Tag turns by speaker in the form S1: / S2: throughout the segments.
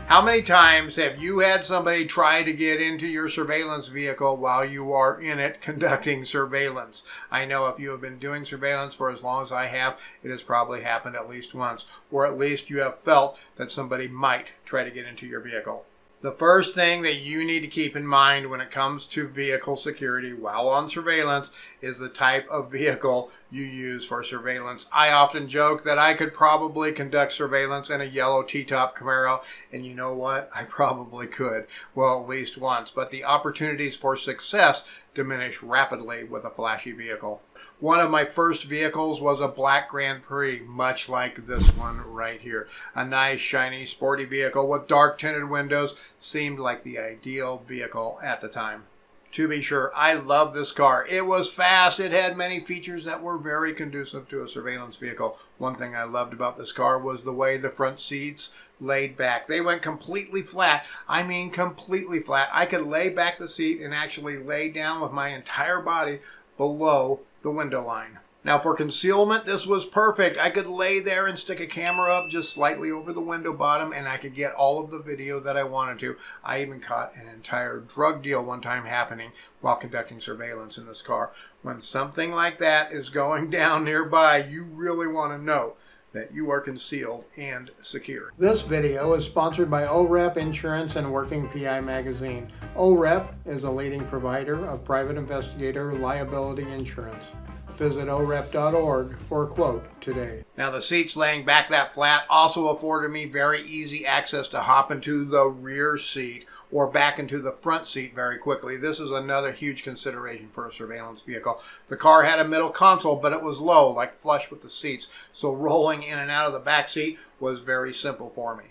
S1: How many times have you had somebody try to get into your surveillance vehicle while you are in it conducting surveillance? I know if you have been doing surveillance for as long as I have, it has probably happened at least once, or at least you have felt that somebody might try to get into your vehicle. The first thing that you need to keep in mind when it comes to vehicle security while on surveillance is the type of vehicle you use for surveillance. I often joke that I could probably conduct surveillance in a yellow T-top Camaro, and you know what? I probably could. Well, at least once. But the opportunities for success diminish rapidly with a flashy vehicle. One of my first vehicles was a black Grand Prix, much like this one right here. A nice, shiny, sporty vehicle with dark tinted windows seemed like the ideal vehicle at the time. To be sure, I love this car. It was fast. It had many features that were very conducive to a surveillance vehicle. One thing I loved about this car was the way the front seats laid back. They went completely flat. I mean completely flat. I could lay back the seat and actually lay down with my entire body below the window line. Now for concealment, this was perfect. I could lay there and stick a camera up just slightly over the window bottom and I could get all of the video that I wanted to. I even caught an entire drug deal one time happening while conducting surveillance in this car. When something like that is going down nearby, you really want to know that you are concealed and secure. This video is sponsored by OREP Insurance and Working PI Magazine. OREP is a leading provider of private investigator liability insurance. Visit orep.org for a quote today. Now the seats laying back that flat also afforded me very easy access to hop into the rear seat or back into the front seat very quickly. This is another huge consideration for a surveillance vehicle. The car had a middle console, but it was low, like flush with the seats, so rolling in and out of the back seat was very simple for me.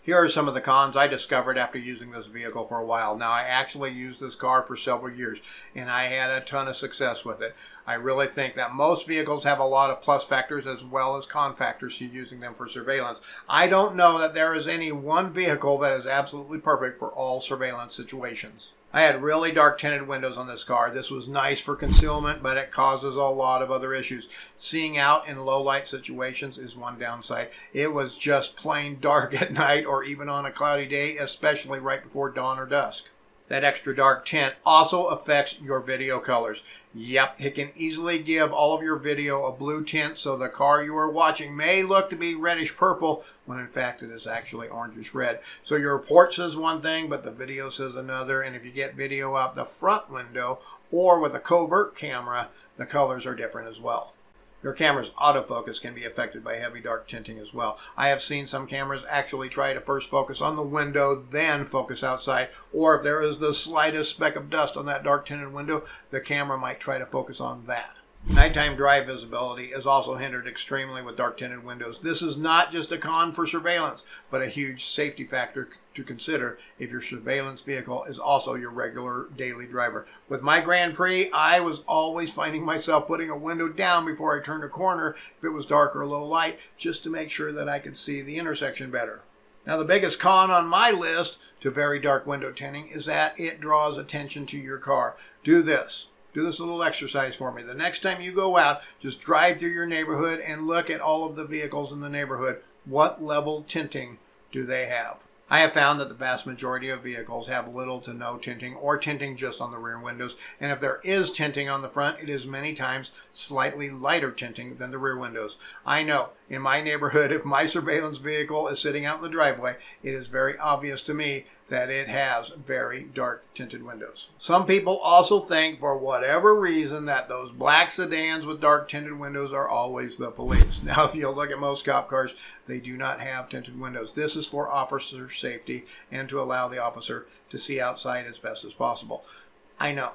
S1: Here are some of the cons I discovered after using this vehicle for a while. Now, I actually used this car for several years, and I had a ton of success with it. I really think that most vehicles have a lot of plus factors as well as con factors to using them for surveillance. I don't know that there is any one vehicle that is absolutely perfect for all surveillance situations. I had really dark tinted windows on this car. This was nice for concealment, but it causes a lot of other issues. Seeing out in low light situations is one downside. It was just plain dark at night or even on a cloudy day, especially right before dawn or dusk. That extra dark tint also affects your video colors. Yep, it can easily give all of your video a blue tint, so the car you are watching may look to be reddish purple when in fact it is actually orangish red. So your report says one thing, but the video says another, and if you get video out the front window or with a covert camera, the colors are different as well. Your camera's autofocus can be affected by heavy dark tinting as well. I have seen some cameras actually try to first focus on the window, then focus outside. Or if there is the slightest speck of dust on that dark tinted window, the camera might try to focus on that. Nighttime drive visibility is also hindered extremely with dark tinted windows. This is not just a con for surveillance, but a huge safety factor to consider if your surveillance vehicle is also your regular daily driver. With my Grand Prix, I was always finding myself putting a window down before I turned a corner if it was dark or low light, just to make sure that I could see the intersection better. Now the biggest con on my list to very dark window tinting is that it draws attention to your car. Do this little exercise for me. The next time you go out, just drive through your neighborhood and look at all of the vehicles in the neighborhood. What level tinting do they have? I have found that the vast majority of vehicles have little to no tinting or tinting just on the rear windows. And if there is tinting on the front, it is many times slightly lighter tinting than the rear windows. I know in my neighborhood, if my surveillance vehicle is sitting out in the driveway, it is very obvious to me that it has very dark tinted windows. Some people also think, for whatever reason, that those black sedans with dark tinted windows are always the police. Now, if you look at most cop cars, they do not have tinted windows. This is for officer safety and to allow the officer to see outside as best as possible. I know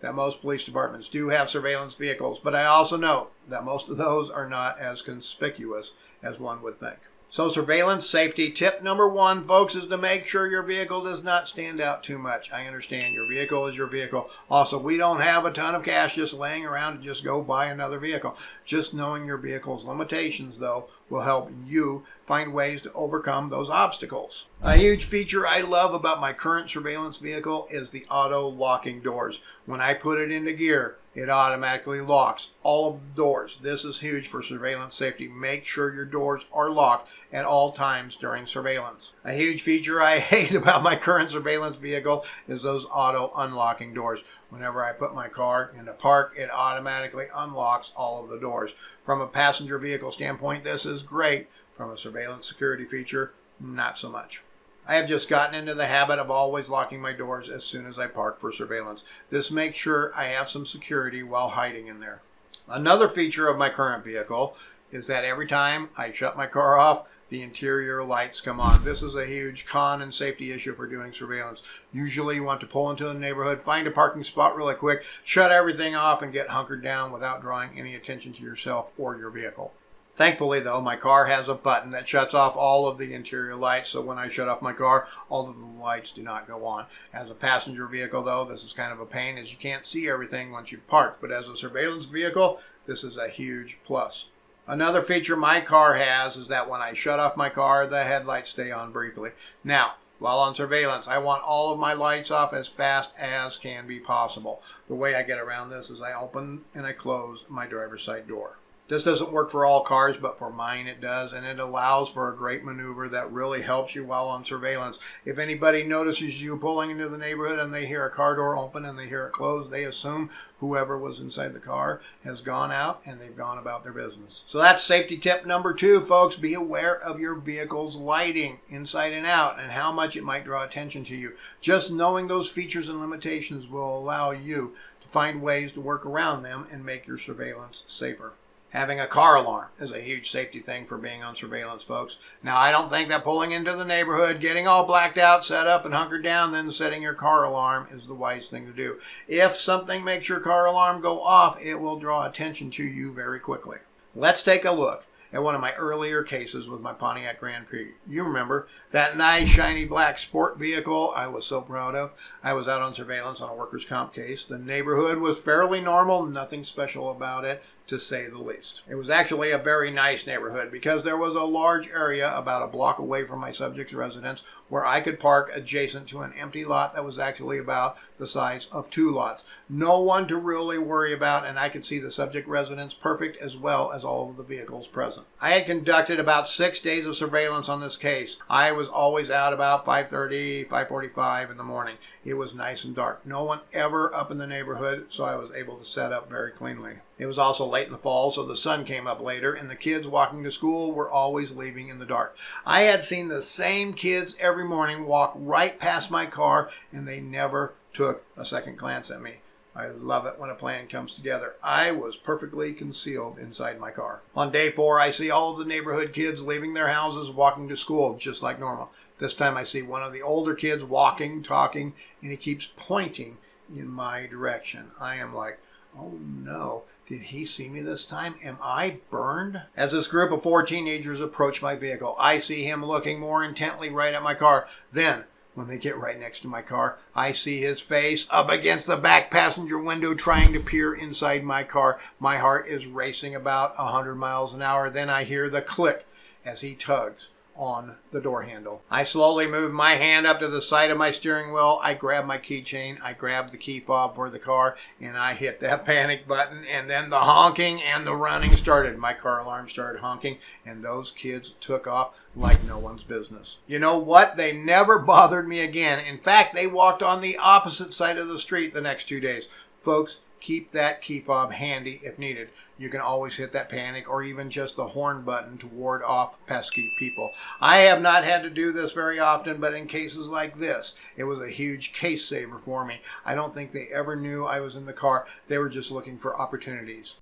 S1: that most police departments do have surveillance vehicles, but I also know that most of those are not as conspicuous as one would think. So surveillance safety tip number one, folks, is to make sure your vehicle does not stand out too much. I understand your vehicle is your vehicle. Also, we don't have a ton of cash just laying around to just go buy another vehicle. Just knowing your vehicle's limitations, though, will help you find ways to overcome those obstacles. A huge feature I love about my current surveillance vehicle is the auto locking doors. When I put it into gear, It automatically locks all of the doors. This is huge for surveillance safety. Make sure your doors are locked at all times during surveillance. A huge feature I hate about my current surveillance vehicle is those auto unlocking doors. Whenever I put my car into park, it automatically unlocks all of the doors. From a passenger vehicle standpoint, this is great. From a surveillance security feature, not so much. I have just gotten into the habit of always locking my doors as soon as I park for surveillance. This makes sure I have some security while hiding in there. Another feature of my current vehicle is that every time I shut my car off, the interior lights come on. This is a huge con and safety issue for doing surveillance. Usually you want to pull into the neighborhood, find a parking spot really quick, shut everything off, and get hunkered down without drawing any attention to yourself or your vehicle. Thankfully, though, my car has a button that shuts off all of the interior lights, so when I shut off my car, all of the lights do not go on. As a passenger vehicle, though, this is kind of a pain as you can't see everything once you've parked, but as a surveillance vehicle, this is a huge plus. Another feature my car has is that when I shut off my car, the headlights stay on briefly. Now, while on surveillance, I want all of my lights off as fast as can be possible. The way I get around this is I open and I close my driver's side door. This doesn't work for all cars, but for mine it does, and it allows for a great maneuver that really helps you while on surveillance. If anybody notices you pulling into the neighborhood and they hear a car door open and they hear it close, they assume whoever was inside the car has gone out and they've gone about their business. So that's safety tip number 2, folks. Be aware of your vehicle's lighting inside and out and how much it might draw attention to you. Just knowing those features and limitations will allow you to find ways to work around them and make your surveillance safer. Having a car alarm is a huge safety thing for being on surveillance, folks. Now, I don't think that pulling into the neighborhood, getting all blacked out, set up, and hunkered down, then setting your car alarm is the wise thing to do. If something makes your car alarm go off, it will draw attention to you very quickly. Let's take a look at one of my earlier cases with my Pontiac Grand Prix. You remember that nice, shiny black sport vehicle I was so proud of? I was out on surveillance on a workers' comp case. The neighborhood was fairly normal, nothing special about it, to say the least. It was actually a very nice neighborhood because there was a large area about a block away from my subject's residence where I could park adjacent to an empty lot that was actually about the size of 2 lots. No one to really worry about, and I could see the subject residence perfect as well as all of the vehicles present. I had conducted about 6 days of surveillance on this case. I was always out about 5:30, 5:45 in the morning. It was nice and dark. No one ever up in the neighborhood, so I was able to set up very cleanly. It was also late in the fall, so the sun came up later, and the kids walking to school were always leaving in the dark. I had seen the same kids every morning walk right past my car, and they never took a second glance at me. I love it when a plan comes together. I was perfectly concealed inside my car. On day 4, I see all of the neighborhood kids leaving their houses, walking to school, just like normal. This time I see one of the older kids walking, talking, and he keeps pointing in my direction. I am like, oh no. Did he see me this time? Am I burned? As this group of 4 teenagers approach my vehicle, I see him looking more intently right at my car. Then, when they get right next to my car, I see his face up against the back passenger window trying to peer inside my car. My heart is racing about 100 miles an hour. Then I hear the click as he tugs on the door handle. I slowly move my hand up to the side of my steering wheel. I grab my keychain, I grab the key fob for the car, and I hit that panic button, and then the honking and the running started. My car alarm started honking, and those kids took off like no one's business. You know what? They never bothered me again. In fact, they walked on the opposite side of the street the next 2 days. Folks, keep that key fob handy if needed. You can always hit that panic or even just the horn button to ward off pesky people. I have not had to do this very often, but in cases like this, it was a huge case saver for me. I don't think they ever knew I was in the car. They were just looking for opportunities.